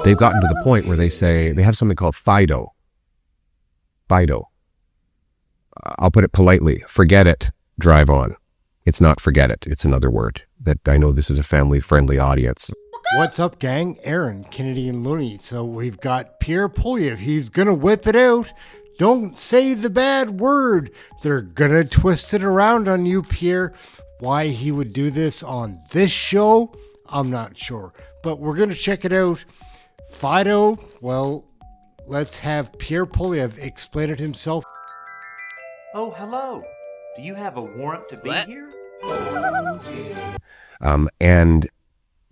They've gotten to the point where they say they have something called FIDO. FIDO. I'll put it politely. Forget it, drive on. It's not forget it. It's another word that I know this is a family-friendly audience. What's up, gang? Aaron, Kennedy, and Looney. So we've got Pierre Poilievre. He's going to whip it out. Don't say the bad word. They're going to twist it around on you, Pierre. Why he would do this on this show, I'm not sure. But we're going to check it out. FIDO, well, let's have Pierre Poilievre explain it himself. Oh, hello. Do you have a warrant to be here? And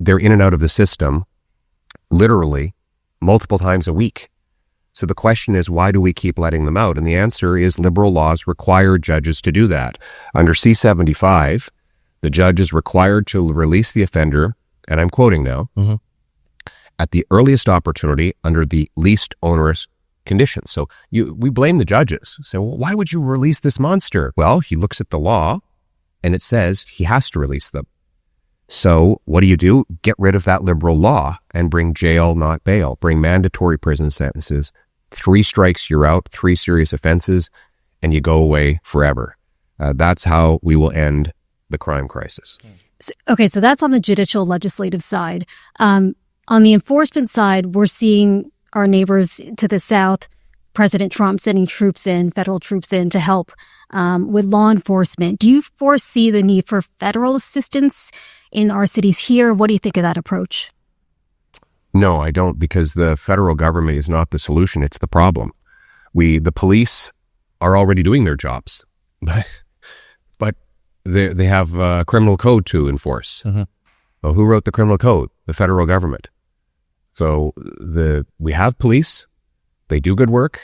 they're in and out of the system literally multiple times a week. So the question is, why do we keep letting them out? And the answer is liberal laws require judges to do that. Under C-75, the judge is required to release the offender, and I'm quoting now, at the earliest opportunity under the least onerous conditions. So we blame the judges. So why would you release this monster? Well, he looks at the law and it says he has to release them. So what do? Get rid of that liberal law and bring jail, not bail. Bring mandatory prison sentences. 3 strikes, you're out. 3 serious offenses, and you go away forever. That's how we will end the crime crisis. Okay, so that's on the judicial legislative side. On the enforcement side, we're seeing our neighbors to the south, President Trump sending federal troops in to help with law enforcement. Do you foresee the need for federal assistance in our cities here? What do you think of that approach? No, I don't, because the federal government is not the solution. It's the problem. The police are already doing their jobs, but they have a criminal code to enforce. Well, who wrote the criminal code? The federal government. So we have police, they do good work,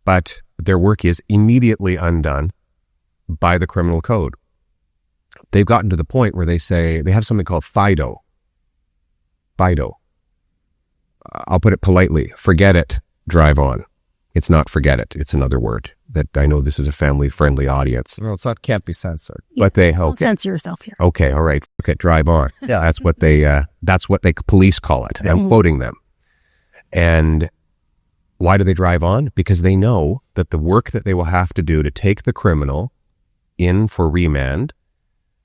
but their work is immediately undone by the criminal code. They've gotten to the point where they say they have something called FIDO. FIDO. I'll put it politely. Forget it, drive on. It's not forget it. It's another word that I know this is a family-friendly audience. Well, can't be censored. But Don't censor yourself here. Okay, all right. Okay, drive on. Yeah. That's what they police call it. I'm quoting them. And why do they drive on? Because they know that the work that they will have to do to take the criminal in for remand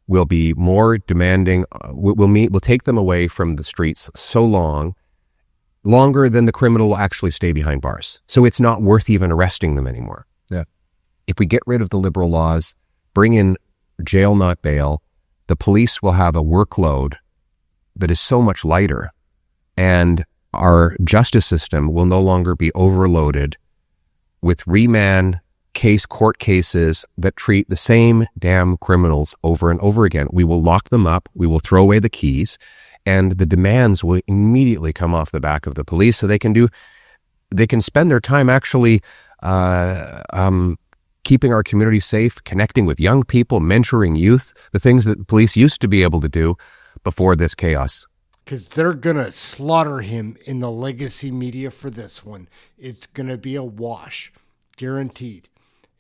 will be more demanding, will take them away from the streets so longer than the criminal will actually stay behind bars. So it's not worth even arresting them anymore. Yeah. If we get rid of the liberal laws, bring in jail, not bail, the police will have a workload that is so much lighter, and our justice system will no longer be overloaded with remand court cases that treat the same damn criminals over and over again. We will lock them up. We will throw away the keys, and the demands will immediately come off the back of the police, so they can spend their time actually keeping our community safe, connecting with young people, mentoring youth, the things that police used to be able to do before this chaos. Because they're going to slaughter him in the legacy media for this one. It's going to be a wash. Guaranteed.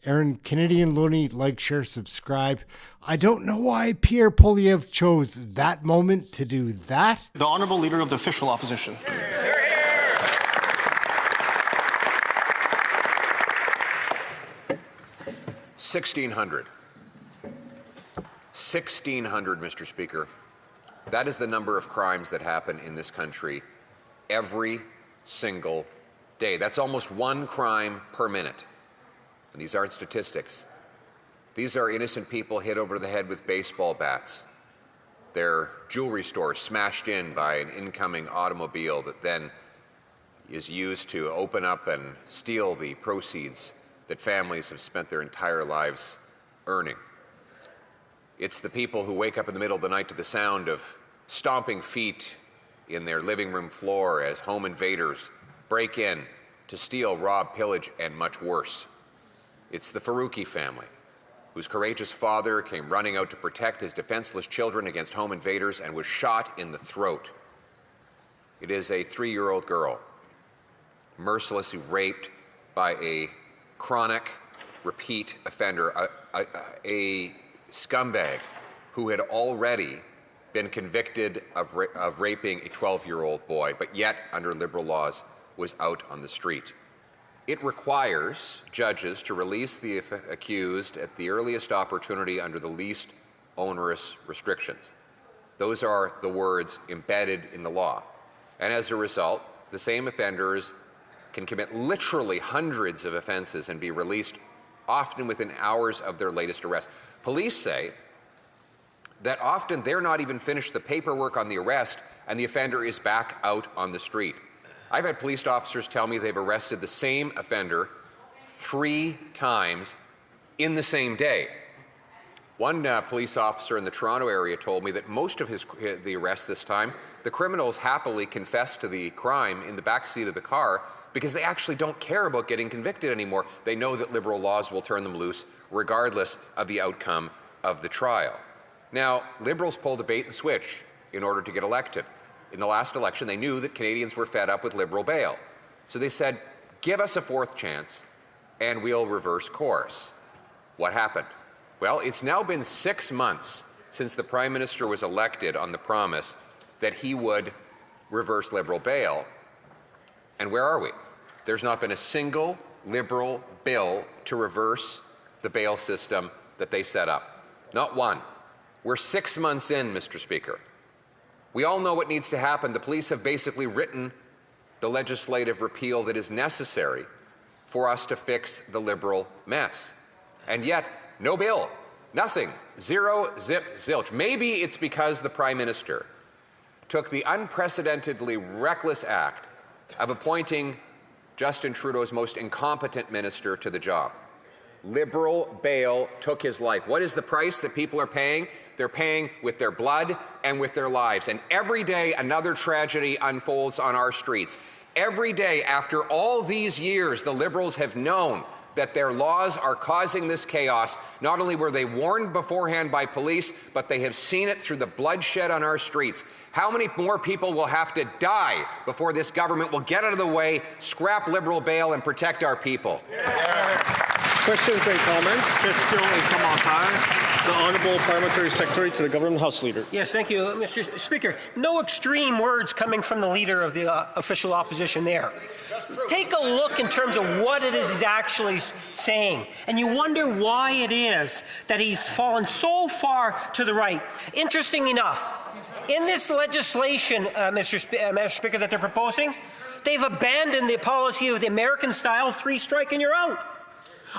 Aaron, Kennedy, and Looney, like, share, subscribe. I don't know why Pierre Poilievre chose that moment to do that. The Honourable Leader of the Official Opposition. 1,600. 1,600, Mr. Speaker. That is the number of crimes that happen in this country every single day. That's almost 1 crime per minute. And these aren't statistics. These are innocent people hit over the head with baseball bats. Their jewelry store smashed in by an incoming automobile that then is used to open up and steal the proceeds that families have spent their entire lives earning. It's the people who wake up in the middle of the night to the sound of stomping feet in their living room floor as home invaders break in to steal, rob, pillage, and much worse. It's the Faruqi family, whose courageous father came running out to protect his defenseless children against home invaders and was shot in the throat. It is a 3-year-old girl, mercilessly raped by a chronic, repeat offender, a scumbag who had already been convicted of raping a 12-year-old boy, but yet, under Liberal laws, was out on the street. It requires judges to release the accused at the earliest opportunity under the least onerous restrictions. Those are the words embedded in the law. And as a result, the same offenders can commit literally hundreds of offenses and be released often within hours of their latest arrest. Police say that often they're not even finished the paperwork on the arrest and the offender is back out on the street. I've had police officers tell me they've arrested the same offender 3 times in the same day. One police officer in the Toronto area told me that most of the arrests this time, the criminals happily confessed to the crime in the backseat of the car because they actually don't care about getting convicted anymore. They know that Liberal laws will turn them loose regardless of the outcome of the trial. Now, Liberals pulled a bait and switch in order to get elected. In the last election, they knew that Canadians were fed up with Liberal bail. So they said, give us a 4th chance and we'll reverse course. What happened? Well, it's now been 6 months since the Prime Minister was elected on the promise that he would reverse Liberal bail. And where are we? There's not been a single Liberal bill to reverse the bail system that they set up. Not one. We're 6 months in, Mr. Speaker. We all know what needs to happen. The police have basically written the legislative repeal that is necessary for us to fix the Liberal mess. And yet, no bill, nothing, zero, zip, zilch. Maybe it's because the Prime Minister took the unprecedentedly reckless act of appointing Justin Trudeau's most incompetent minister to the job. Liberal bail took his life. What is the price that people are paying? They're paying with their blood and with their lives. And every day another tragedy unfolds on our streets. Every day after all these years, the Liberals have known that their laws are causing this chaos. Not only were they warned beforehand by police, but they have seen it through the bloodshed on our streets. How many more people will have to die before this government will get out of the way, scrap Liberal bail, and protect our people? Questions and comments? Questions et commentaires. The Honourable Parliamentary Secretary to the Government House Leader. Yes, thank you, Mr. Speaker. No extreme words coming from the Leader of the official opposition there. Take a look in terms of what it is he's actually saying, and you wonder why it is that he's fallen so far to the right. Interesting enough, in this legislation, Mr. Speaker, that they're proposing, they've abandoned the policy of the American-style 3-strike and you're out.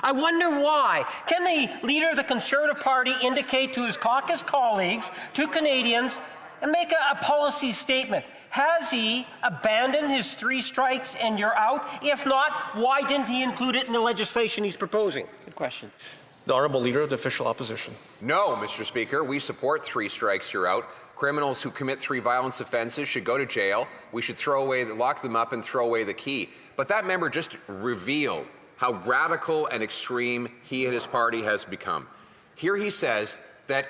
I wonder why. Can the Leader of the Conservative Party indicate to his caucus colleagues, to Canadians, and make a policy statement? Has he abandoned his 3 strikes and you're out? If not, why didn't he include it in the legislation he's proposing? Good question. The Honourable Leader of the Official Opposition. No, Mr. Speaker. We support 3 strikes, you're out. Criminals who commit 3 violence offenses should go to jail. We should lock them up and throw away the key. But that member just revealed how radical and extreme he and his party has become. Here he says that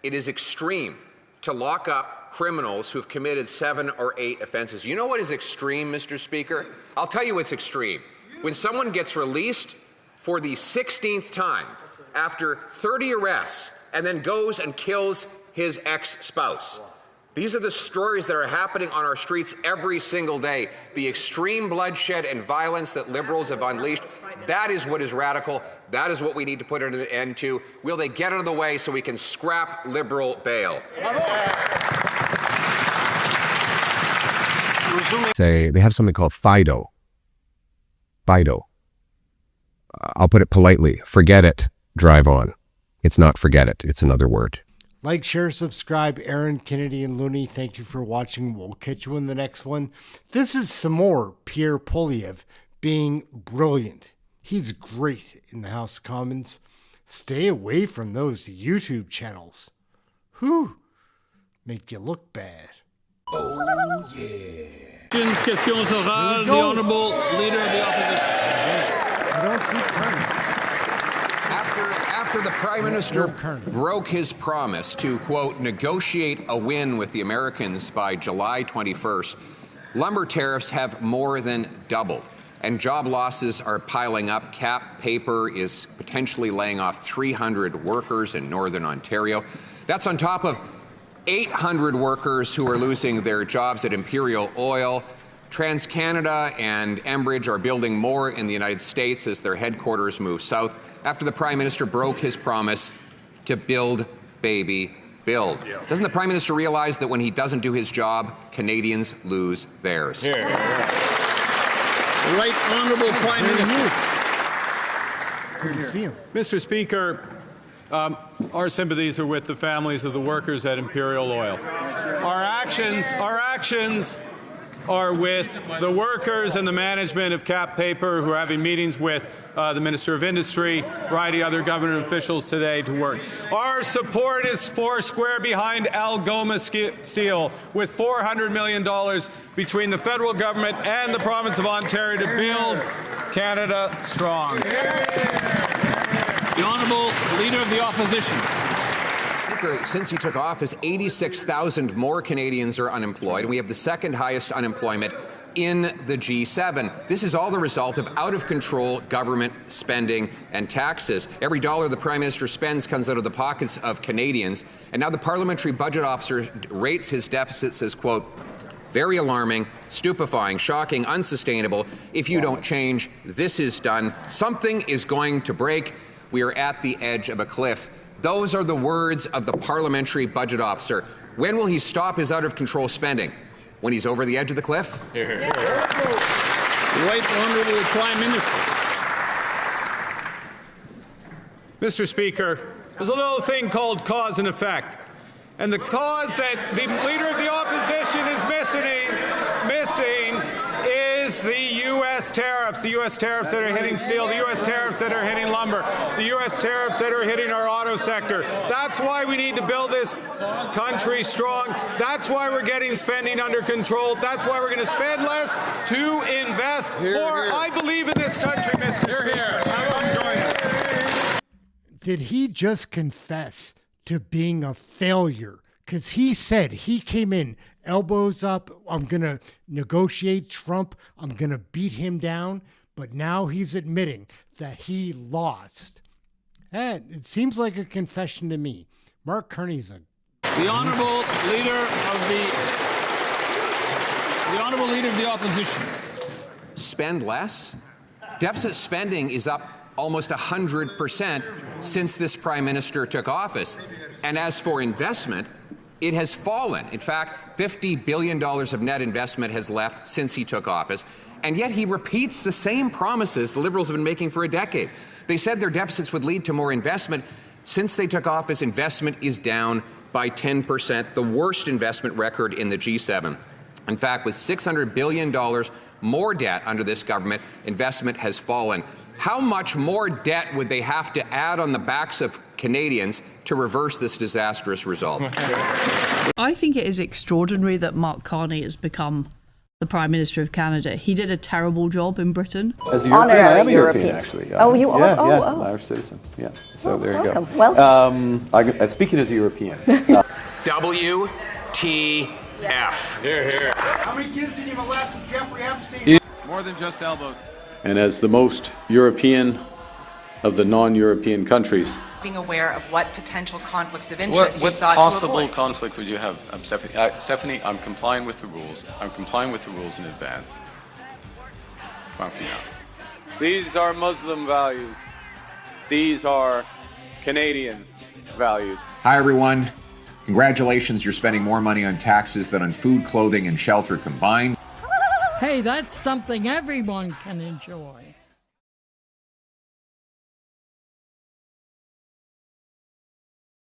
it is extreme to lock up criminals who have committed 7 or 8 offenses. You know what is extreme, Mr. Speaker? I'll tell you what's extreme. When someone gets released for the 16th time after 30 arrests and then goes and kills his ex-spouse. These are the stories that are happening on our streets every single day. The extreme bloodshed and violence that Liberals have unleashed, that is what is radical. That is what we need to put an end to. Will they get out of the way so we can scrap Liberal bail? Say they have something called FIDO. FIDO. I'll put it politely. Forget it. Drive on. It's not forget it. It's another word. Like, share, subscribe. Aaron, Kennedy, and Looney, thank you for watching. We'll catch you in the next one. This is some more Pierre Poilievre being brilliant. He's great in the House of Commons. Stay away from those YouTube channels. Whew. Make you look bad. Oh, yeah. Questions orales, the Honourable Leader of the Opposition. I don't see Kermit. After the Prime Minister broke his promise to, quote, negotiate a win with the Americans by July 21st, lumber tariffs have more than doubled, and job losses are piling up. Cap Paper is potentially laying off 300 workers in Northern Ontario. That's on top of 800 workers who are losing their jobs at Imperial Oil. TransCanada and Enbridge are building more in the United States as their headquarters move south after the Prime Minister broke his promise to build, baby, build. Doesn't the Prime Minister realize that when he doesn't do his job, Canadians lose theirs? The Right Honourable Prime Minister. Couldn't see him. Mr. Speaker, our sympathies are with the families of the workers at Imperial Oil. Our actions are with the workers and the management of Cap Paper, who are having meetings with the Minister of Industry, a variety of other government officials today to work. Our support is foursquare behind Algoma Steel, with $400 million between the federal government and the province of Ontario to build Canada strong. The Honourable Leader of the Opposition. Speaker, since he took office, 86,000 more Canadians are unemployed, and we have the second highest unemployment in the G7. This is all the result of out-of-control government spending and taxes. Every dollar the Prime Minister spends comes out of the pockets of Canadians, and now the Parliamentary Budget Officer rates his deficits as, quote, very alarming, stupefying, shocking, unsustainable. If you don't change, this is done. Something is going to break. We are at the edge of a cliff. Those are the words of the Parliamentary Budget Officer. When will he stop his out-of-control spending? When he's over the edge of the cliff? The Right Honourable Prime Minister. Mr. Speaker, there's a little thing called cause and effect. And the cause that the Leader of the Opposition is missing is the U.S. tariffs. The U.S. tariffs that are hitting steel, the U.S. tariffs that are hitting lumber, the U.S. tariffs that are hitting our auto sector. That's why we need to build this country strong. That's why we're getting spending under control. That's why we're going to spend less to invest more. I believe in this country, Mr. Speaker. Come join us. Did he just confess to being a failure? Because he said he came in elbows up, I'm going to negotiate Trump, I'm going to beat him down, but now he's admitting that he lost. It seems like a confession to me. Mark Carney's a... The Honourable Leader of the Opposition. Spend less? Deficit spending is up almost 100% since this Prime Minister took office. And as for investment, it has fallen. In fact, $50 billion of net investment has left since he took office. And yet he repeats the same promises the Liberals have been making for a decade. They said their deficits would lead to more investment. Since they took office, investment is down by 10%, the worst investment record in the G7. In fact, with $600 billion more debt under this government, investment has fallen. How much more debt would they have to add on the backs of Canadians to reverse this disastrous result? I think it is extraordinary that Mark Carney has become the Prime Minister of Canada. He did a terrible job in Britain. As a European, I am a European, actually. Oh, you are? I'm Irish citizen. Yeah, so there you go. Welcome. Speaking as a European. WTF. Here, here. How many kids did you molest with Jeffrey Epstein? More than just elbows. And as the most European of the non-European countries. Being aware of what potential conflicts of interest you sought What possible to avoid. conflict would you have, Stephanie? Stephanie, I'm complying with the rules. I'm complying with the rules in advance. Come on for now. These are Muslim values. These are Canadian values. Hi, everyone. Congratulations, you're spending more money on taxes than on food, clothing, and shelter combined. Hey, that's something everyone can enjoy.